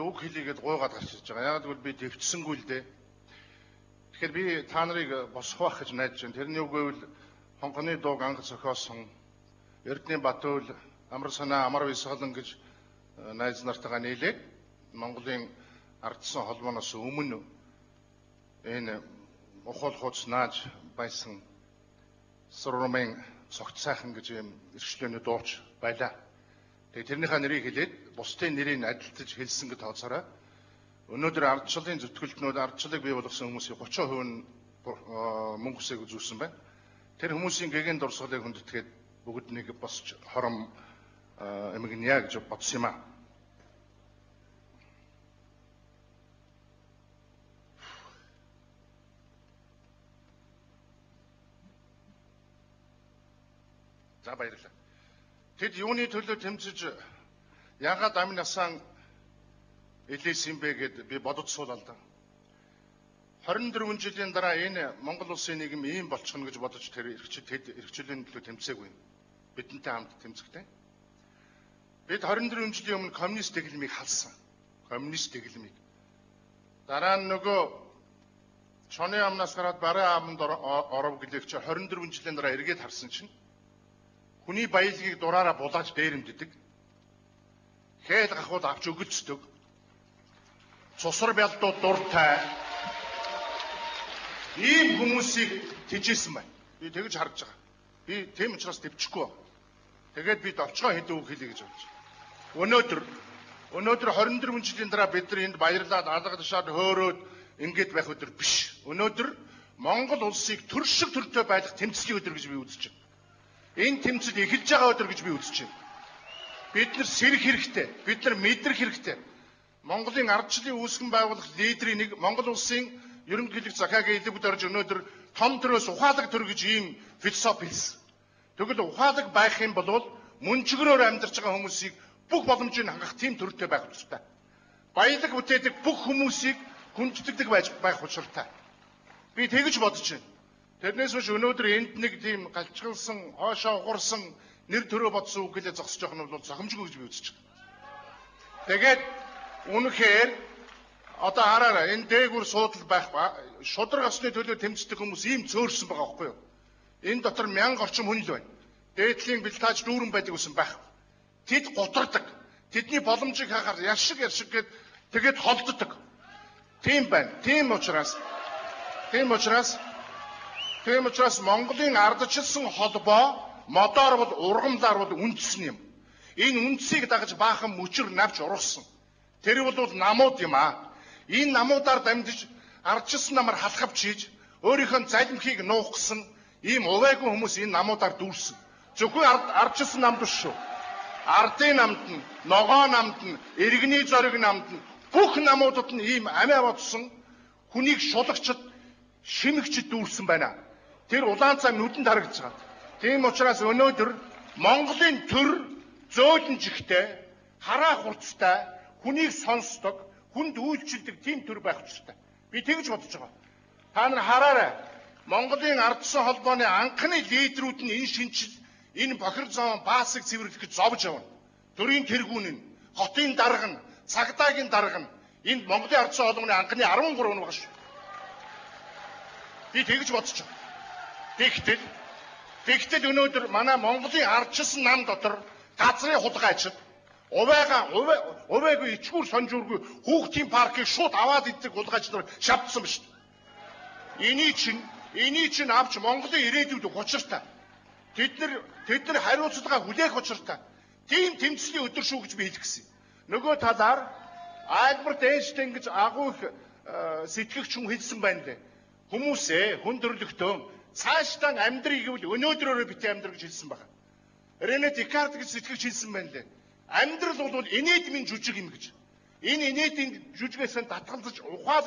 үг хэлийгээд гуйгаад гарч ирж байгаа. Яг гэвэл би дэвтсэнгүй л дээ. Тэгэхээр би та нарыг босгох гэж найдаж байна. Тэрний үг гэвэл хонгоны дууг анх зохиосон Эрдэнэ Батүйл амар санаа амар висгалан гэж найз нартайгаа нийлээд Монголын ардсан холбооноос өмнө энэ ухаал хууц нааж байсан Сурмын цогт сайхан гэж юм ирчлөөний дууч байлаа. Тэгээ тэрнийхээ нэрийг хэлээд бусдын нэрийг адилтаж хэлсэн гэж тооцоорой. Өнөөдөр ардчлалын зүтгэлтнүүд ардчлалыг бий болгосон хүмүүсийн 30% нь мөнгө хүсээг үзүүлсэн байна. Тэр хүмүүсийн гэгээн дурсгалыг хүндэтгээд бүгд нэг босч хором эмгэнья гэж бодсон юм аа. За баярлалаа. Тэд юуны төлөө тэмцэж яагаад амин насаан илээсэн бэ гэд би бодож суулаа л да. 24 жилийн дараа энэ Монгол улсын нийгэм ийм болчихно гэж бодож тэр эрхчлэлийн төлөө тэмцээгүй. Бидэнтэй хамт тэмцэхтэй. Бид 24 жилийн өмнө коммунист дэглэмийг халсан. Коммунист дэглэмийг. Дараа нь нөгөө чоны амнаас гараад бараа аманд оров гэлэгч 24 жилийн дараа эргээд харсан чинь хүний баялагийг дураараа булааж дээрэмддэг. Хээл гахууд авч өгөлцдөг. Цусар бялдууд дуртай. Ийм хүмүүсийг тэжээсэн байна. Би тэгж харж байгаа. Би тийм учраас төвчихгүй. Тэгээд бид олцгоо хэдэн үг хэлье гэж бодож байна. Өнөөдөр 24 жилийн дараа бид нар энд баярлаад алга тушаад хөөрөөд ингэж байх өдөр биш. Өнөөдөр Монгол улсыг төр шиг төртөө байлгах тэмцлийн өдөр гэж би үзэж байна. Энэ тэмцэл эхэлж байгаа өдөр гэж би үзэж байна. Бид нар сэрэх хэрэгтэй. Бид нар мэдрэх хэрэгтэй. Монголын ардчлалын үүсгэн байгуулах лидерийн нэг Монгол улсын ерөнхийлөгч Захаагийн илүүг дөрж өнөөдөр том төрөөс ухаалаг төр гэж ийм философи хэлсэн. Тэгвэл ухаалаг байх юм бол мөнчгөрөөр амьдарч байгаа хүмүүсийг бүх боломжийг хангах тийм төрөлтэй байх хэрэгтэй. Баялаг бүтээдэг бүх хүмүүсийг хүндэтгдэг байх учиртай. Би тэгж бодож байна. Тэрнээс биш өнөөдөр энд нэг тийм галчгалсан, хоошоо угарсан нэр төрөө бодсон үг гэлээ зогсож байгаа нь бол зохимжгүй гэж би үзэж байна. Тэгээд үнэхээр одоо хараарай энэ дээгүр суудал байх шудраг осны төлөө тэмцдэг хүмүүс ийм цөөрсөн байгаа байхгүй юу? Энэ дотор 1000 орчим хүн л байна. Дээдлийн бэлтааж дүүрэн байдаг гэсэн байх. Тэд гутардаг. Тэдний боломжийг хахаар яршиг гээд тэгээд холддог. Тийм байна. Тийм учраас Монголын ардчилсан холбоо модоор бол ургамлаар бол үндэсн юм. Энэ үндсийг дагаж баахан мөчөр навч ургасан. Тэр бол намууд юм аа. Энэ намуудаар дамжиж ардчилсан намар халахвч хийж өөрийнхөө залимхийг нуугсан ийм увайгүй хүмүүс энэ намуудаар дүүрсэн. Зөвхөн ардчилсан намд биш шүү. Ардын намд нь, ногоо намд нь, иргэний зориг намд нь бүх намуудад нь ийм амиа бодсон хүнийг шулагчд, шимэгчд дүүрсэн байна. Тэр улаан цай нүдэнд харагдаж байгаа. Тийм учраас өнөөдөр Монголын төр зөөлөнжихтэй, хараа хурцтай, хүнийг сонсдог, хүнд үйлчилдэг тийм төр байх ёстой. Би тэгж бодож байгаа. Та нар хараарай. Монголын ардсан холбооны анхны лидерүүд нь энэ шинжил, энэ бохир зоон баасыг цэвэрлэх гэж зовж явна. Төрийн тэргүүн нь, хотын дарга нь, цагдаагийн дарга нь энэ Монголын ардсан холбооны анхны 13 нь багш. Би тэгж бодож байгаа. Тэгтэл өнөөдөр манай Монголын ардчилсан нам дотор газрын хулгайчид увайгүй ичгүүр сонжуургүй хүүхдийн паркийг шууд аваад иддэг хулгайчид шавдсан ба шүү дээ. Эний чинь авч Монголын ирээдүйд учиртай. Тэд нар хариуцлагаа хүлээх учиртай. Тийм тэмцлийн өдөр шүү гэж би хэлэх гэсэн. Нөгөө талаар Альберт Эйнштейн гэж агуу их сэтгэгч хүн хэлсэн байна лээ. Хүмүүсээ хүн төрлөختөө цаашдаа амьдрий гэвэл өнөөдрөөрөө битээ амьдрал гэж хэлсэн байна. Рене Декарт гэж сэтгэгч хэлсэн байна лээ. Амьдрал бол инээдмийн жүжиг юм гэж. Энэ инээдмийн жүжигээс татгалзаж ухаалаг